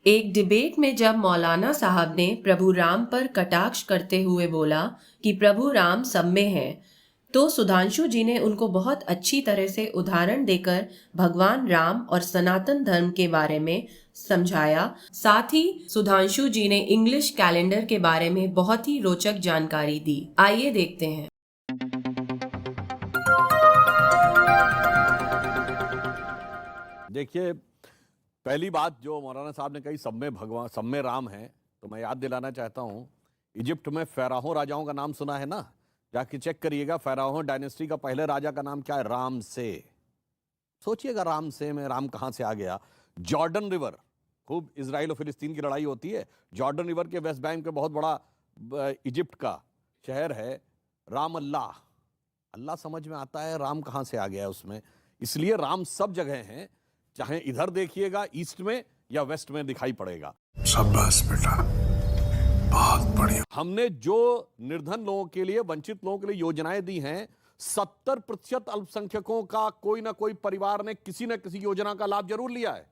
एक डिबेट में जब मौलाना साहब ने प्रभु राम पर कटाक्ष करते हुए बोला कि प्रभु राम सब में हैं, तो सुधांशु जी ने उनको बहुत अच्छी तरह से उदाहरण देकर भगवान राम और सनातन धर्म के बारे में समझाया। साथ ही सुधांशु जी ने इंग्लिश कैलेंडर के बारे में बहुत ही रोचक जानकारी दी। आइए देखते हैं। देखिए, पहली बात जो मौलाना साहब ने कही, सब में भगवान, सब में राम है, तो मैं याद दिलाना चाहता हूं, इजिप्ट में फ़राओ राजाओं का नाम सुना है ना? जाके चेक करिएगा, फ़राओ डायनेस्टी का पहले राजा का नाम क्या है? राम से। सोचिएगा, राम से में राम कहां से आ गया? जॉर्डन रिवर, खूब इजराइल और फिलिस्तीन की लड़ाई होती है, जॉर्डन रिवर के वेस्ट बैंक पे बहुत बड़ा इजिप्ट का शहर है राम अल्लाह। अल्लाह समझ में आता है, राम कहां से आ गया उसमें? इसलिए राम सब जगह हैं, चाहे इधर देखिएगा ईस्ट में या वेस्ट में दिखाई पड़ेगा। शाबाश बेटा, बहुत बढ़िया। हमने जो निर्धन लोगों के लिए, वंचित लोगों के लिए योजनाएं दी हैं, 70% अल्पसंख्यकों का कोई ना कोई परिवार ने किसी न किसी योजना का लाभ जरूर लिया है।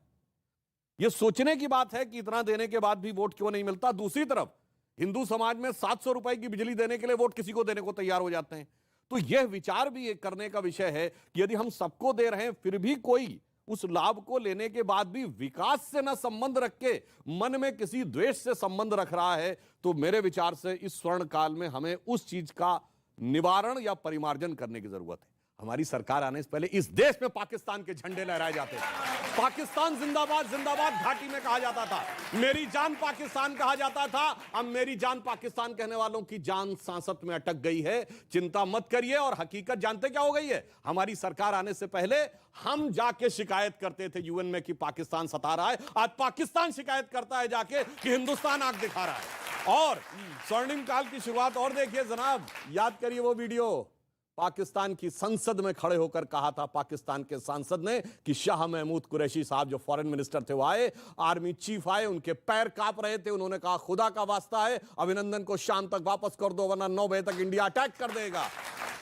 यह सोचने की बात है कि इतना देने के बाद भी वोट क्यों नहीं मिलता। दूसरी तरफ हिंदू समाज में 700 रुपए की बिजली देने के लिए वोट किसी को देने को तैयार हो जाते हैं। तो यह विचार भी एक करने का विषय है कि यदि हम सबको दे रहे हैं, फिर भी कोई उस लाभ को लेने के बाद भी विकास से न संबंध रख के मन में किसी द्वेष से संबंध रख रहा है, तो मेरे विचार से इस स्वर्ण काल में हमें उस चीज का निवारण या परिमार्जन करने की जरूरत है। हमारी सरकार आने से पहले इस देश में पाकिस्तान के झंडे लहराए जाते थे। पाकिस्तान जिंदाबाद जिंदाबाद घाटी में कहा जाता था, मेरी जान पाकिस्तान कहा जाता था। अब मेरी जान पाकिस्तान कहने वालों की जान सांसत में अटक गई है। चिंता मत करिए। और हकीकत जानते क्या हो गई है? हमारी सरकार आने से पहले हम जाके शिकायत करते थे यूएन में कि पाकिस्तान सता रहा है, आज पाकिस्तान शिकायत करता है जाके कि हिंदुस्तान आंख दिखा रहा है। और स्वर्णिम काल की शुरुआत और देखिए जनाब, याद करिए वो वीडियो, पाकिस्तान की संसद में खड़े होकर कहा था पाकिस्तान के सांसद ने कि शाह महमूद कुरैशी साहब जो फॉरेन मिनिस्टर थे वो आए, आर्मी चीफ आए, उनके पैर कांप रहे थे। उन्होंने कहा खुदा का वास्ता है अभिनंदन को शाम तक वापस कर दो, वरना 9 बजे तक इंडिया अटैक कर देगा।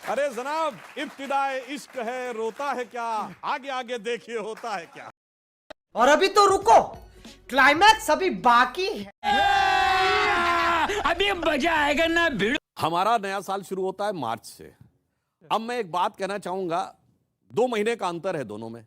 अरे जनाब, इब्तिदाए इश्क है, रोता है क्या, आगे आगे देखिए होता है क्या। और अभी तो रुको, क्लाइमैक्स अभी बाकी है। अभी मजा आएगा ना भिड़ो। हमारा नया साल शुरू होता है मार्च से। अब मैं एक बात कहना चाहूंगा, 2 महीने का अंतर है दोनों में।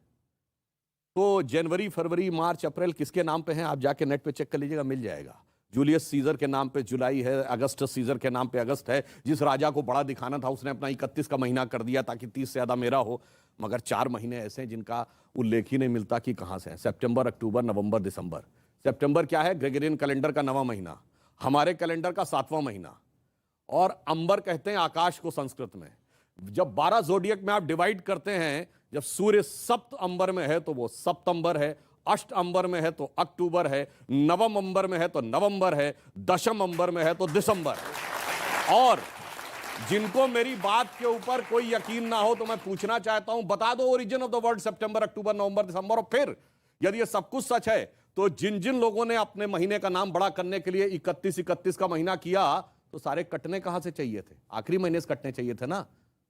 तो जनवरी, फरवरी, मार्च, अप्रैल किसके नाम पे हैं? आप जाके नेट पे चेक कर लीजिएगा, मिल जाएगा। जूलियस सीजर के नाम पे जुलाई है, अगस्टस सीजर के नाम पे अगस्त है। जिस राजा को बड़ा दिखाना था उसने अपना 31 का महीना कर दिया ताकि 30 से ज्यादा मेरा हो। मगर 4 महीने ऐसे हैं जिनका उल्लेख ही नहीं मिलता कि कहां से है। सितंबर, अक्टूबर, नवंबर, दिसंबर। सितंबर क्या है? ग्रेगोरियन कैलेंडर का 9वां महीना, हमारे कैलेंडर का 7वां महीना। और अंबर कहते हैं आकाश को संस्कृत में। जब 12 जोडियक में आप डिवाइड करते हैं, जब सूर्य सप्त अंबर में है तो वो सप्तंबर है, अष्ट अंबर में है तो अक्टूबर है, नवम अंबर में है तो नवंबर है, दशम अंबर में है तो दिसंबर। और जिनको मेरी बात के ऊपर कोई यकीन ना हो तो मैं पूछना चाहता हूं, बता दो ओरिजिन ऑफ द वर्ड सितंबर, अक्टूबर, नवंबर, दिसंबर। और फिर यदि ये सब कुछ सच है तो जिन जिन लोगों ने अपने महीने का नाम बड़ा करने के लिए 31 का महीना किया, तो सारे कटने कहां से चाहिए थे? आखिरी महीने से कटने चाहिए थे ना।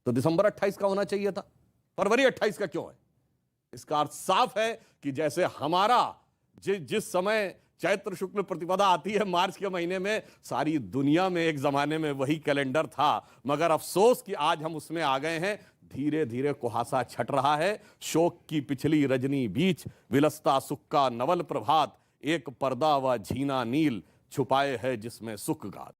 तो दिसंबर 28 का होना चाहिए था, फरवरी 28 का क्यों है? इसका अर्थ साफ है कि जैसे हमारा जिस समय चैत्र शुक्ल प्रतिपदा आती है मार्च के महीने में, सारी दुनिया में एक जमाने में वही कैलेंडर था। मगर अफसोस कि आज हम उसमें आ गए हैं। धीरे धीरे कुहासा छट रहा है, शोक की पिछली रजनी बीच विलसता सुख का नवल प्रभात, एक पर्दा व झीना नील छुपाए है जिसमें सुख गात।